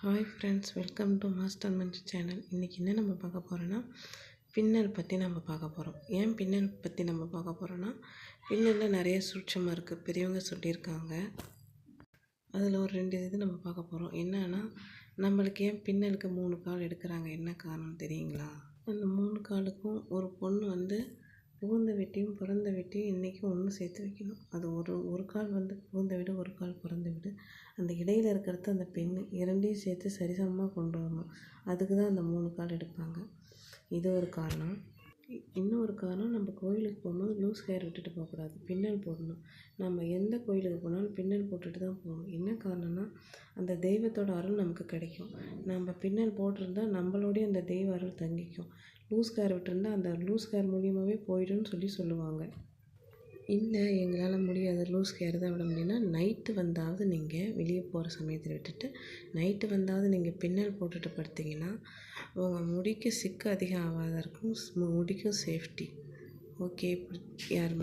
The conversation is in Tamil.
Hi friends, welcome to master Manjhi channel. இன்றைக்கி என்ன நம்ம பார்க்க போகிறோன்னா, பின்னல் பற்றி நம்ம பார்க்க போகிறோம். ஏன் பின்னல் பற்றி நம்ம பார்க்க போகிறோன்னா, பின்னலில் நிறைய சூட்சமாக இருக்குது, பெரியவங்க சொல்லியிருக்காங்க. அதில் ஒரு 2 இது நம்ம பார்க்க போகிறோம். என்னன்னா, நம்மளுக்கு ஏன் பின்னலுக்கு 3 கால் எடுக்கிறாங்க, என்ன காரணம் தெரியுங்களா? அந்த 3 காலுக்கும் ஒரு பொண்ணு புகுந்த வீட்டையும் பிறந்த வீட்டையும் இன்றைக்கும் ஒன்று சேர்த்து வைக்கணும். அது ஒரு கால் புகுந்த வீடு, ஒரு கால் பிறந்த வீடு. அந்த இடையில் இருக்கிறது அந்த பெண்ணு, 2ஐயும் சேர்த்து சரிசமமாக கொண்டு வரணும். அதுக்கு தான் அந்த 3 கால் எடுப்பாங்க. இது ஒரு காரணம். இன்னொரு காரணம், நம்ம கோயிலுக்கு போகும்போது லூஸ் ஹேர் விட்டுட்டு போகக்கூடாது, பின்னல் போடணும். நம்ம எந்த கோயிலுக்கு போனாலும் பின்னல் போட்டுட்டு தான் போகணும். என்ன காரணம்னா, அந்த தெய்வத்தோட அருள் நமக்கு கிடைக்கும். நம்ம பின்னல் போட்டிருந்தால் நம்மளோடய அந்த தெய்வ அருள் தங்கிக்கும். லூஸ் ஹேர் விட்டுருந்தா அந்த லூஸ் ஹேர் மூலியமாகவே போய்டும்னு சொல்லுவாங்க. இல்லை, எங்களால் முடியாது, லூஸ் ஹேர் தான் விட முடியும்னா, நைட்டு வந்தாவது நீங்கள் வெளியே போகிற சமயத்தில் விட்டுட்டு நைட்டு வந்தாவது நீங்கள் பின்னல் போட்டுட்டு படுத்திங்கன்னா உங்கள் முடிக்கு சிக்கு அதிகம் ஆகாத இருக்கும், முடிக்கும் சேஃப்டி. ஓகே, யார்